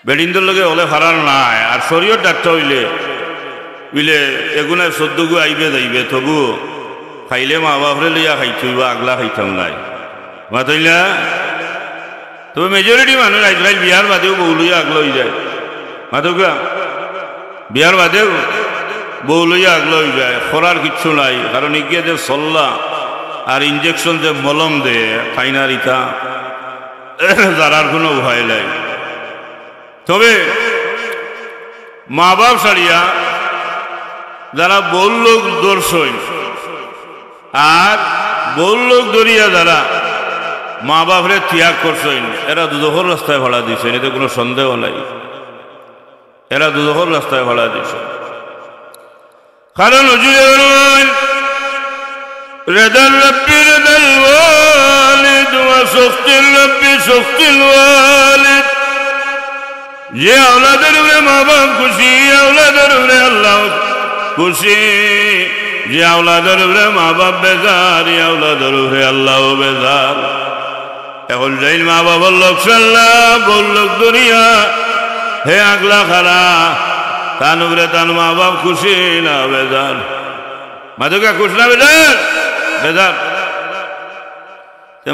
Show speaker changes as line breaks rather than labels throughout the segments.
বেডিনদের লগে হলে হারার নাই আর শরীয়ত ডাক্তার হইলে বুঝলে এগুনায় 14 গু আইবে যাইবে তবু খাইলে মা বাপরে লইয়া খাইছইবা আগলা খাইতাম নাই মাতইলা তবে মেজরিটি মানুষ আজকাল বিয়ার বাদেও বউ লইয়া আগলা হয়ে যায় মাতকা বিয়ার বাদেও বউ লইয়া আগলা হয়ে যায় খরার কিচ্ছু নাই কারণ এগিয়ে যে সল্লা আর ইঞ্জেকশন যে মলম দে ফাইনার ইটা যারার কোনো ভয় নাই তবে মা বাপ ছাড়িয়া যারা বউ লোক দর্শই আর বউ লোক দরিয়া যারা মা বাপরে ত্যাগ করছেন এরা দুদখর রাস্তায় ভাড়া দিয়েছেন এতে কোনো সন্দেহ নাই এরা দুদখর রাস্তায় ভাড়া দিয়েছেন কারণ রেদাল রব্বি রেদাল ওয়ালিদ ওয়া সুখতিল রব্বি সুখতিল ওয়ালিদ যে আওলাদের উপরে মা বাপ খুশি আওলাদের উপরে আল্লাহ খুশি যে আওলাদের উপরে মা বাপ বেজার আওলাদের উপরে আল্লাহ বেজার এখন যাই মা বাবার লোক সাল্লা বল লোক দুনিয়া হে আগলা খারা তান উপরে তান মা বাপ খুশি না বেজার মাদুকা খুশ না বেজার বেজার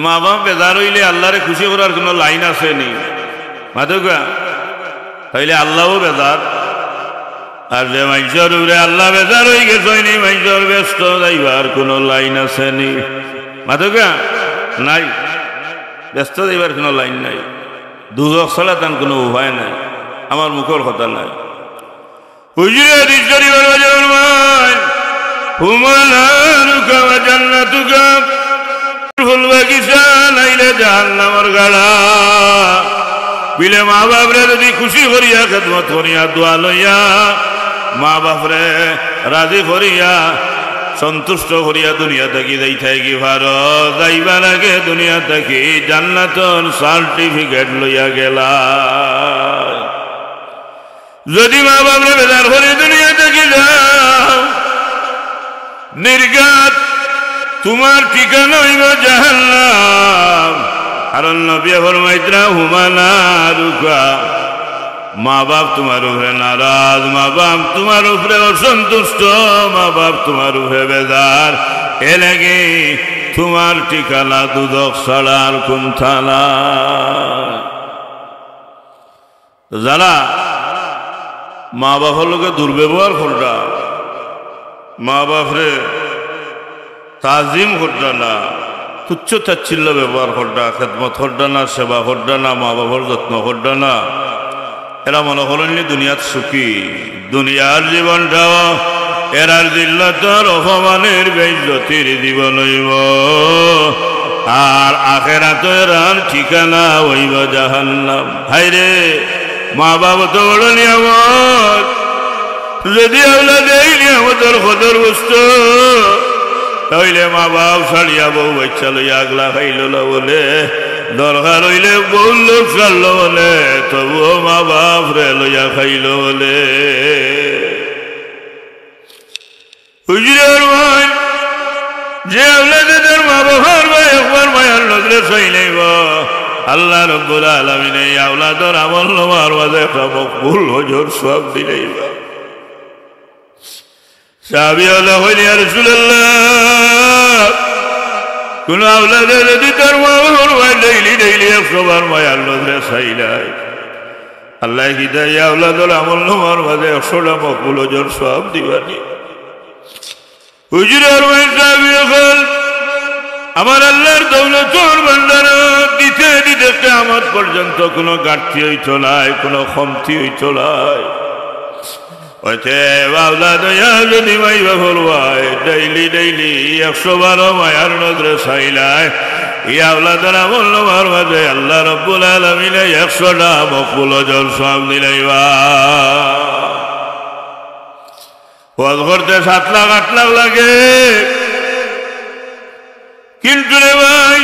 মা বাপ বেজার হইলে আল্লাহরে খুশি করার কোনো লাইন আছে নি মাদুকা তাইলে আল্লাহও বেজার আর যে মানুষের উপরে আল্লাহ বেজার হয়ে গেছে মানুষের ব্যস্ত যাইবার কোনো লাইন আছে নি মাদুকা নাই ব্যস্ত যাইবার কোনো লাইন নাই দুজক ছাড়া তার কোনো উপায় নাই আমার মুখর কথা নাই হুজুরে দিশরিবার বাজার মান হুমালানুকা ওয়া জান্নাতুকা ফুল বাগিচা নাইলে জাহান্নামের গাড়া বিলে মা বাপরে যদি খুশি করিয়া খেদমত করিয়া দোয়া লইয়া মা বাপরে রাজি করিয়া সন্তুষ্ট করিয়া দুনিয়া থাকি যাই থাকি ভারত যাইবা লাগে দুনিয়া থাকি জান্নাতর সার্টিফিকেট লইয়া গেলা যদি মা বাপরে বেজার করে দুনিয়া থাকি যাও নির্ঘাত তোমার ঠিকানা হইব জাহান্নাম কারণ নবী ফরমাইতরা হুমানারুকা মা বাপ তোমার উপরে নারাজ মা বাপ তোমার উপরে অসন্তুষ্ট মা বাপ তোমার উপরে বেজার এ লাগে তোমার ঠিকানা দুদক ছাড়ার কোন থানা যারা মা বাপের লোকে দুর্ব্যবহার করটা মা বাপরে তাজিম করটা না তুচ্ছ তাচ্ছিল্য ব্যবহার করটা খেদমত করটা না সেবা করটা না মা বাবার যত্ন করটা না এরা মনে করেননি দুনিয়াত সুখী দুনিয়ার জীবনটাও এরার জিল্লাতর অপমানের বেইজ্জতির জীবন হইব আর আখেরাত এরার ঠিকানা হইব জাহান্নাম হায়রে মা বাবা তো বড় নিয়ামত যদি আল্লাহ দেয় নিয়ামতের কদর বুঝতো তাইলে মা বাপ ছাড়িয়া বউ বাচ্চা লইয়া আগলা খাইল বলে দরকার হইলে বউ লোক ছাড়ল বলে তবুও মা বাপ রে লইয়া খাইল বলে হুজুরের ভাই যে আওলাদের মা বাবার ভাই একবার মায়ার নজরে চাইলেইব আল্লাহ রব্বুল আলামিন এই আওলাদের আমল নামার মাঝে একটা মকবুল হজর সব দিলেইব সাহাবী হলো ইয়া রাসূলুল্লাহ কোন আওলাদে যদি তার মা বাবার ভাই ডেইলি 100 বার মায়ার নজরে চাইলাই আল্লাহ হিদায় আওলাদের আমল নামার মাঝে 100টা মকবুল হজর সব দিবানি হুজুরের ভাই সাহাবী হল আমার আল্লাহর দৌলতর ভান্ডার দিতে দিতে কিয়ামত পর্যন্ত কোনো ঘাটতি হইত নাই কোনো কমতি হইত নাই ওইতে বাউলা দয়া যদি মাই বাবুর ভাই ডেইলি 100 বার মায়ার নজরে চাইলাই ইয়া আওলাদের আমল নামার মাঝে আল্লাহ রব্বুল আলামিন 100টা মকবুল হজর সব দিলাইবা ওয়াজ করতে 7 লাখ 8 লাখ লাগে কিন্তু রে ভাই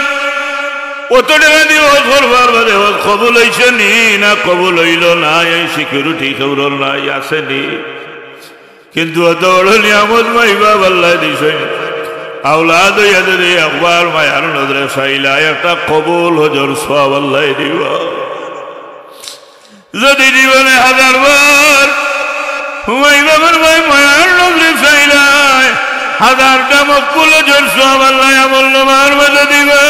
কত টাকা দিয়ে ওয়াজ করবার বাদে ওয়াজ কবুল হইছে নি না কবুল হইল না এই সিকিউরিটি খবর নাই আসেনি কিন্তু অত বড় নিয়ামত মাইবা আল্লাহ দিছে আওলাদ হইয়া যদি একবার মায়ার নজরে চাইলা একটা কবুল হজর সব আল্লাহ দিব যদি জীবনে 1000 বার হুমাই বাবার ভাই মায়ার নগরে চাইলাই 1000টা মকবুল ওজর সওয়াব আল্লাহ আমল নামার মাঝে দিবে।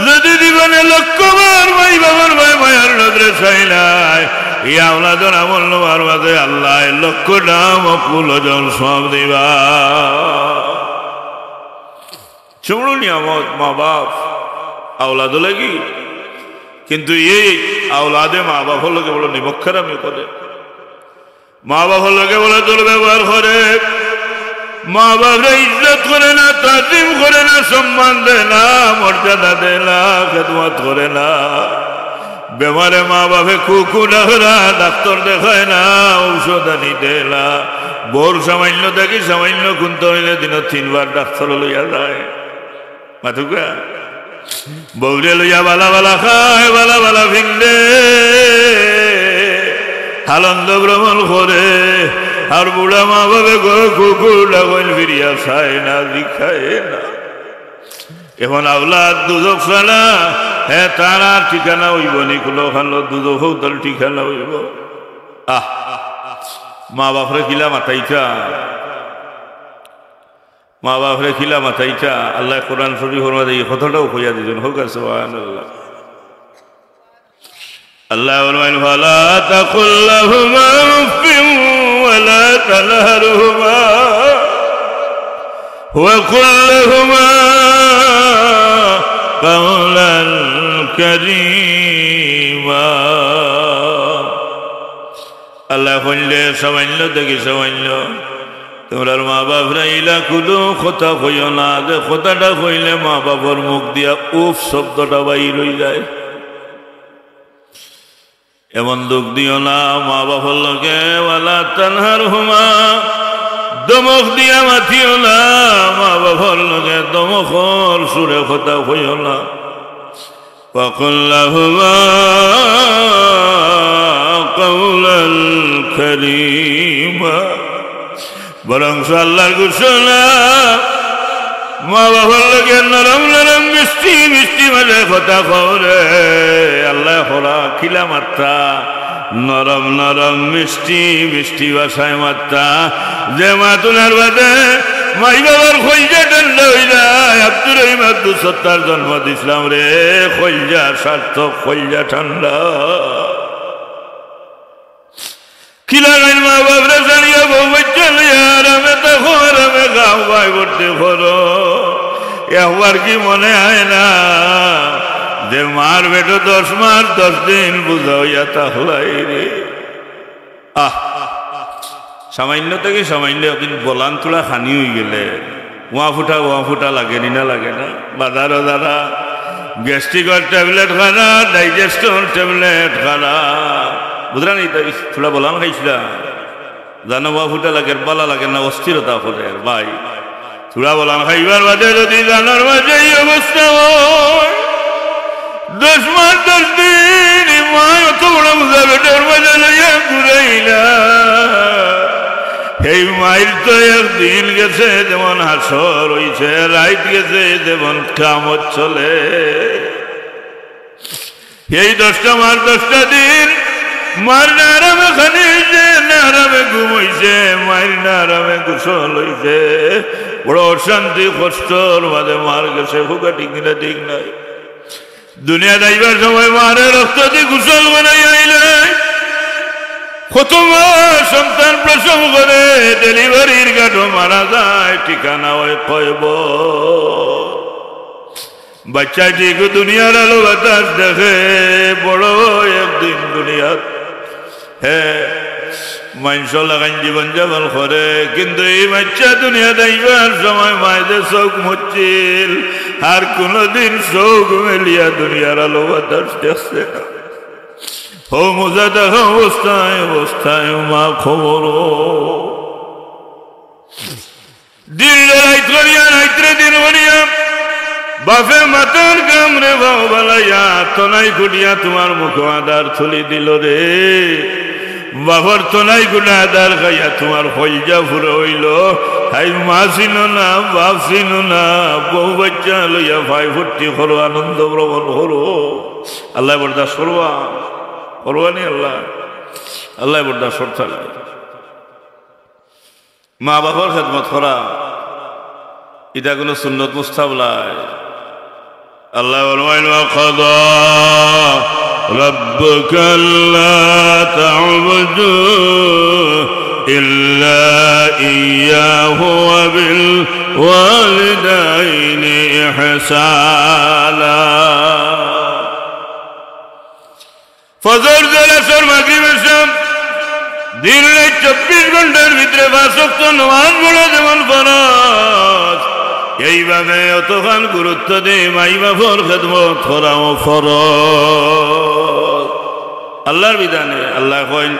যদি জীবনে 1,00,000 বার ভাই বাবার ভাই মায়ার নগরে চাইলাই এই আওলাদের আমল নামার মাঝে আল্লাহ 1,00,000টা মকবুল ওজর সওয়াব দিবা। চুমড়ো নিয়ামত মা বাপ আওলাদ লাগি, কিন্তু এই আওলাদে মা বাবার লোকে বড় নিমক্ষারামি করে, মা বাবার লোকে বলে দুর্ব্যবহার করে, মা বাপরা ইজ্জত করে না, তাজিম করে না, সম্মান দেয় না, মর্যাদা দেয় না, খেদমত করে না। বেমারে মা বাপে কুকু ডাকরা ডাক্তার দেখায় না, ঔষধ আনি দেয় না। বোর সামান্য দেখি সামান্য কুন্ত হইলে দিন 3 বার ডাক্তার লইয়া যায়। মাথুকা বৌরে লইয়া বালা বালা খায়, বালা বালা ভিন্দে আনন্দ ভ্রমণ করে। আর বুড়া মা বাবা কুকুর ডাকল ফিরিয়া খায় না, দিখায় না। এখন আওলাদ দুধক ছাড়া হ্যাঁ তারা ঠিকানা হইব নিকুলো খালো দুধক দল ঠিকানা হইব। মা বাপরে কিলা মাথাইটা, মা বাপরে খিলা মাথাইটা আল্লাহ কোরআন শরীফের মধ্যে এই কথাটাও কইয়া দিয়েছেন। হোক সুবহানাল্লাহ। আল্লাহ বলেন ফালা তাকুল লাহুমা উফিন ওয়ালা তানহারহুমা ওয়া কুল লাহুমা কাওলান কারীমা। আল্লাহ কইলে সামান্য দেখি সামান্য তোমরার মা বাপরা ইলা কোনো কথা কইও না, যে কথাটা কইলে মা বাবার মুখ দিয়া উফ শব্দটা বাইর হয়ে যায়। এমন দুঃখ দিও না মা বাবার লগে, ওয়ালা তানহারহুমা দমক দিয়া মাথিও না, মা বাবার লগে দমকর সুরে কথা কইও না। ওয়া কুল লাহুমা কাওলান কারীমা। বরং আল্লাহর ঘোষণা মা বাবার লগে নরম নরম মিষ্টি মিষ্টি মাঝে কথা করে। আল্লাহ হরা খিলা মাত্রা নরম নরম মিষ্টি মিষ্টি ভাষায় মাত্রা, যে মাতুনার বাদে মাই বাবার খলজা ঠান্ডা হয়ে যায়। আব্দুর রহিম আব্দুল সত্তার জন্ম দিছিলাম রে, খলজা সার্থক খলজা ঠান্ডা। খিলা গাইল মা বাবরা জানিয়া বউ বাচ্চা লইয়া আরামে দেখো, আরামে গাও ভাই ভর্তি করো। একবার কি মনে হয় না যে মার বেটো 10 মাস 10 দিন বুঝা হইয়া তাহলাই রে। সামান্য থেকে সামান্য একদিন বলান তোলা খানি হয়ে গেলে ওয়া ফুটা লাগে না লাগে না। বাজারও যারা গ্যাস্ট্রিকের ট্যাবলেট খানা, ডাইজেস্টর ট্যাবলেট খানা, বুঝলেন? থোড়া বলান খাইছিলা জানো ওয়া ফুটা লাগে, বালা লাগে না, অস্থিরতা করে ভাই। থোড়া বলান খাইবার বাদে যদি জানার মাঝে এই অবস্থা হয়, 10 মাস 10 দিন মা অত বড় বুঝা বেটার মাঝে লইয়া ঘুরাইলা। এই মাইল তো একদিন গেছে যেমন হাসর হইছে, রাইত গেছে যেমন কামত চলে। এই 10টা মাস 10টা দিন মার না আরামে খানি হইছে, না আরামে ঘুম হইছে, মায়ের না আরামে গোসল হইছে। বড় অশান্তি কষ্টর মাঝে মার গেছে। হুকা ঠিক না ঠিক নাই। দুনিয়া যাইবার সময় মারে রক্ত দিয়ে গোসল বানাই আইলে, কত মা সন্তান প্রসব করে ডেলিভারির গাঠো মারা যায়, ঠিকানা হয় কয়ব। বাচ্চা ঠিক দুনিয়ার আলো বাতাস দেখে, বড় একদিন দুনিয়ার হ্যাঁ মানুষ লাগান জীবন যাপন করে। কিন্তু এই বাচ্চা দুনিয়া যাইবার সময় মায়েদের চোখ মুচ্ছিল, আর কোনদিন চোখ মেলিয়া দুনিয়ার আলো বাতাস দেখছে না। ও মোজা দেখা অবস্থায় অবস্থায় মা খবর দিন রাইত করিয়া রাইত্রে দিন করিয়া বাপে মাতার কামরে ভাও বালাইয়া তনাই কুটিয়া তোমার মুখ আদার থলি দিল রে। বাবার তনাই কুটা আদার খাইয়া তোমার হইজা ফুরে হইল। হাই মা চিনো না, বাপ চিনো না, বউ বাচ্চা লইয়া ভাই ভর্তি করো, আনন্দ ভ্রমণ করো। আল্লাহ বরদাস করবা করবানি আল্লাহ আল্লাহ বড় শর্ত মা বাবার খেদমত করা এটা কোনো সুন্নত মুস্তাবলাই আল্লাহ বলবেন ওয়াকাদা রাব্বুকা আল্লা তা'বুদু ইল্লা ইয়্যাহু ওয়া বিল ওয়ালিদাইনি ইহসানা ফজর আসর মাগরিব এশা দিনে 24 ঘন্টার ভিতরে 5 ওয়াক্ত নামাজ পড়া যেমন ফরজ এইভাবে অতখান গুরুত্ব দিয়ে মাই বাবার খেদমত করাও ফরজ আল্লাহর বিধানে আল্লাহ কইন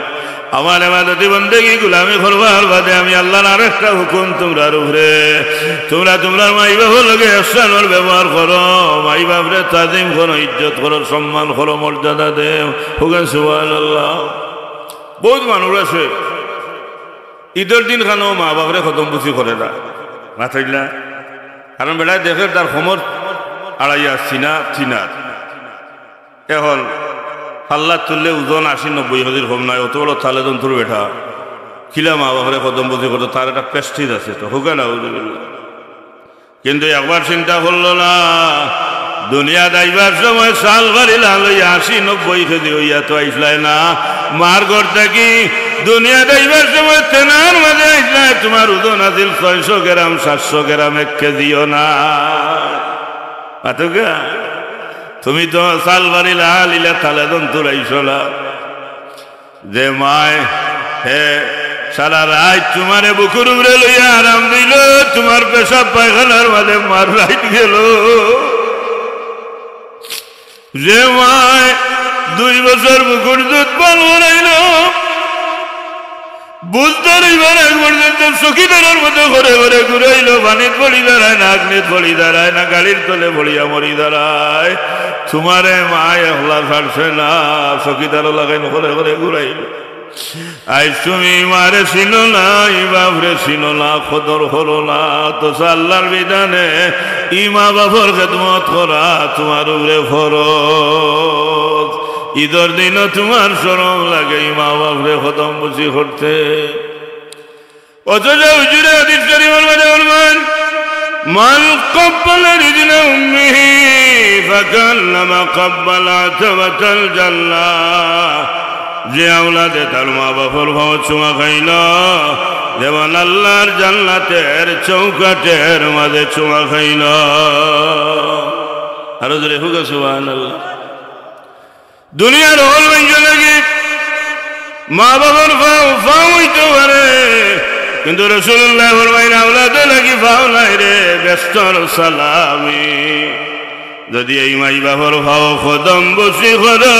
আমার ইবাদতি বন্দেগী গোলামি করবার বাদে আমি আল্লাহর আরেকটা হুকুম তোমরার উপরে তোমরা মাই বাবার লগে ইহসানের ব্যবহার করো মাই বাপরে তাজিম করো ইজ্জত করো সম্মান করো মর্যাদা দেও হুকুম সুবহানাল্লাহ বহুত মানুষ আছে ঈদের দিন খানো মা বাপরে খতম বুঝি করে না মাথাইলা কারণ বেড়ায় দেখে তার সমর আড়াইয়া চিনার এখন পাল্লার তুললে ওজন 80-90 হাজির কম নাই অত বড় থালে যন্ত্র বেঠা খিলা মা বাপরে খতম বুঝি করতো তার একটা পেস্টিজ আছে তো হুকা না কিন্তু একবার চিন্তা করলো না দুনিয়া যাইবার সময় সাল বাড়ি লইয়া 80-90 কেজি হইয়া তো আইসলাই না মার ঘর থাকি দুনিয়া যাইবার সময় তেনার মাঝে আইসলাই তোমার ওজন আছিল 600 গ্রাম 700 গ্রাম 1 কেজিও না পাতকা তুমি তো সাল বাড়ি লিলা তালে যন্ত্র আইসলা যে মায় হে সারা রাত তোমারে বুকুর উপরে লইয়া আরাম দিল তোমার পেশাব পায়খানার মাঝে মার রাত গেল যে মায় 2 বছর বুকুর দুধ পান বানাইল বুঝতে রইবার এক পর্যন্ত চকিদারের মতো ঘরে ঘরে ঘুরাইল পানিত পড়ি দাঁড়ায় না আগ্নিত পড়ি দাঁড়ায় না গাড়ির তলে পড়িয়া মরি দাঁড়ায় তোমারে মায় হলা ছাড়ছে না চকিদারও লাগাইল ঘরে ঘরে ঘুরাইল আজ তুমি মারে চিনো না বাপরে চিনো না খদর হলো না তো আল্লাহর বিধানে ইমা বাবার খেদমত করা তোমার উপরে ফরজ ঈদের দিনও তোমার শরম লাগে ইমা বাপরে খতম বুঝি করতে অথচ হুজুরে হাদিস শরীফের মধ্যে বলবেন মান ক্বাব্বালা রিজলা উম্মিহি ফাকান্নামা ক্বাব্বালা আতাবাতাল জান্নাহ যে আওলাদে তার মা বাবার ভাও চুমা খাইল যেমন আল্লাহর জান্নাতের চৌকাটের মাঝে চুমা খাইল আরো জোরে হুকা সুবহানাল্লাহ দুনিয়ার হল ভাইয়া লাগে মা বাবার ফাও হইতে পারে কিন্তু রাসূলুল্লাহ ফরমাইন আওলাদে লাগি ফাও নাই রে ব্যস্তর সালামি যদি এই মাই বাবার ফাও কদম বসি করো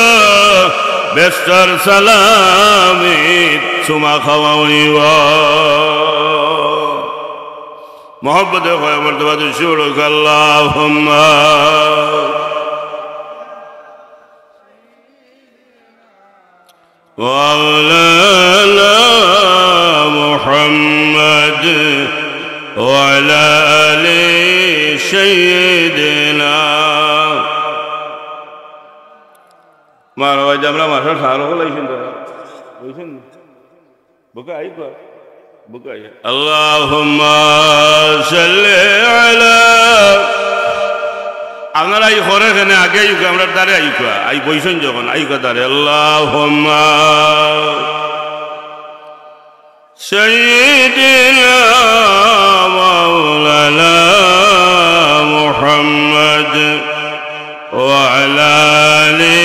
ব্যস্তর সালামি চুমা খাওয়া হইব মোহব্বতে হয় মর্তবা দুশোর আল্লাহুম্মা وعلى محمد وعلى آل سيدنا মার ভাই আমরা মাসার সার হল আইছেন তারা বুঝছেন বুকে আই কর বুকে আই আল্লাহুম্মা সাল্লি আলা আপনারা এই ঘরে এখানে আগে আইকা আমরা দাঁড়ে আইকা আই বইছেন যখন আইকা দাঁড়ে আল্লাহুম্মা সাইয়্যিদিনা মাওলানা মুহাম্মদ ওয়া আলা আলি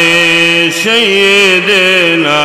সাইয়্যিদিনা